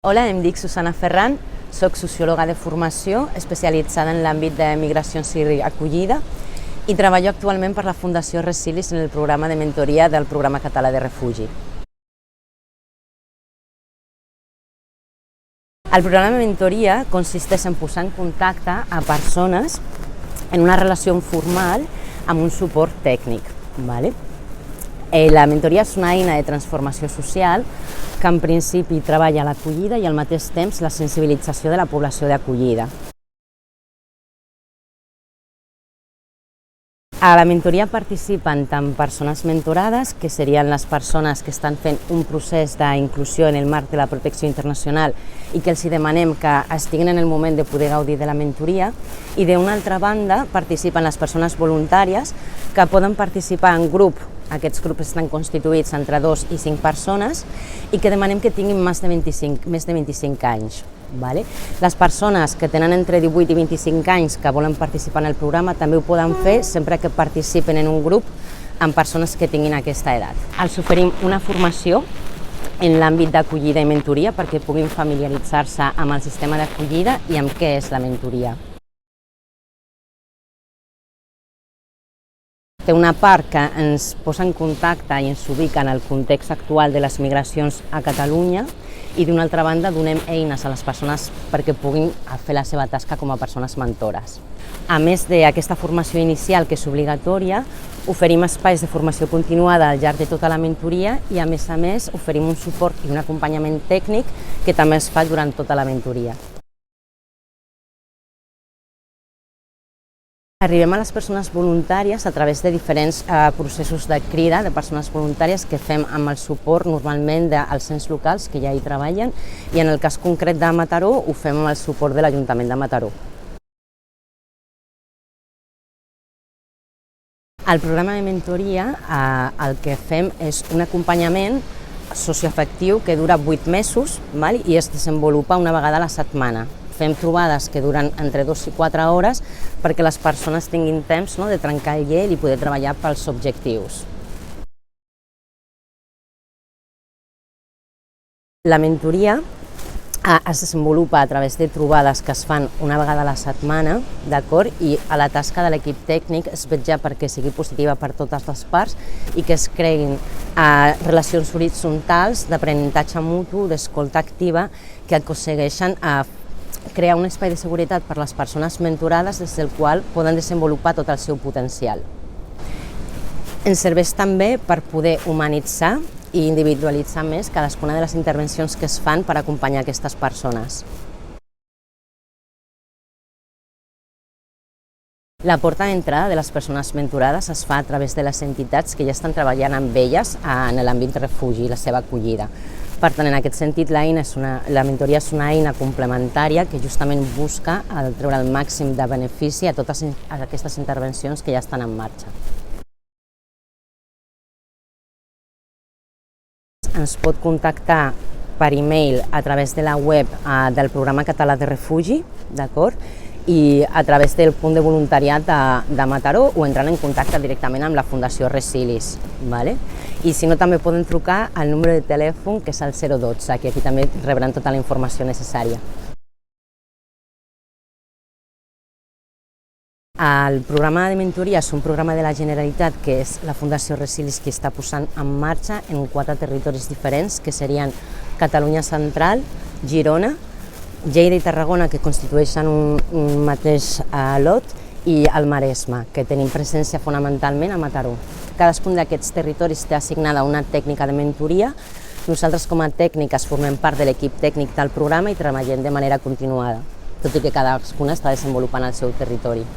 Hola, em dic Susana Ferran, soc sociòloga de formació especialitzada en l'àmbit de migracions i acollida i treballo actualment per la Fundació Resilis en el programa de mentoria del Programa Català de Refugi. El programa de mentoria consisteix en posar en contacte a persones en una relació informal amb un suport tècnic. La mentoria és una eina de transformació social que en principi treballa l'acollida i al mateix temps la sensibilització de la població d'acollida. A la mentoria participen tant persones mentorades, que serien les persones que estan fent un procés d'inclusió en el marc de la protecció internacional i que els demanem que estiguin en el moment de poder gaudir de la mentoria, i d'una altra banda participen les persones voluntàries que poden participar en grup. Aquests grups estan constituïts entre 2 i 5 persones i que demanem que tinguin més de 25 anys. Les persones que tenen entre 18 i 25 anys que volen participar en el programa també ho poden fer sempre que participen en un grup amb persones que tinguin aquesta edat. Els oferim una formació en l'àmbit d'acollida i mentoria perquè puguin familiaritzar-se amb el sistema d'acollida i amb què és la mentoria. Té una part que ens posa en contacte i ens ubica en el context actual de les migracions a Catalunya i d'una altra banda donem eines a les persones perquè puguin fer la seva tasca com a persones mentores. A més d'aquesta formació inicial que és obligatòria, oferim espais de formació continuada al llarg de tota la mentoria i a més oferim un suport i un acompanyament tècnic que també es fa durant tota la mentoria. Arribem a les persones voluntàries a través de diferents processos de crida de persones voluntàries que fem amb el suport normalment dels ens locals que ja hi treballen i en el cas concret de Mataró ho fem amb el suport de l'Ajuntament de Mataró. Al programa de mentoria el que fem és un acompanyament socioafectiu que dura 8 mesos i es desenvolupa una vegada a la setmana. Fem trobades que duren entre 2 i 4 hores perquè les persones tinguin temps de trencar el hiel i poder treballar pels objectius. La mentoria es desenvolupa a través de trobades que es fan una vegada a la setmana, i a la tasca de l'equip tècnic es vetlla perquè sigui positiva per totes les parts i que es creïn relacions horitzontals d'aprenentatge mutu, d'escolta activa, que aconsegueixen crear un espai de seguretat per a les persones mentorades des del qual poden desenvolupar tot el seu potencial. Ens serveix també per poder humanitzar i individualitzar més cadascuna de les intervencions que es fan per acompanyar aquestes persones. La porta d'entrada de les persones mentorades es fa a través de les entitats que ja estan treballant amb elles en l'àmbit de refugi i la seva acollida. Per tant, en aquest sentit, la mentoria és una eina complementària que justament busca treure el màxim de benefici a totes aquestes intervencions que ja estan en marxa. Ens pot contactar per e-mail a través de la web del Programa Català de Refugi, i a través del punt de voluntariat de Mataró o entrant en contacte directament amb la Fundació Resilis. I si no, també poden trucar al número de telèfon que és el 012, que aquí també rebran tota la informació necessària. El programa de mentoria és un programa de la Generalitat que és la Fundació Resilis qui està posant en marxa en 4 territoris diferents, que serien Catalunya Central, Girona, Lleida i Tarragona, que constitueixen un mateix lot, i el Maresme, que tenim presència fonamentalment a Mataró. Cadascun d'aquests territoris té assignada una tècnica de mentoria. Nosaltres com a tècniques formem part de l'equip tècnic del programa i treballem de manera continuada, tot i que cadascuna està desenvolupant el seu territori.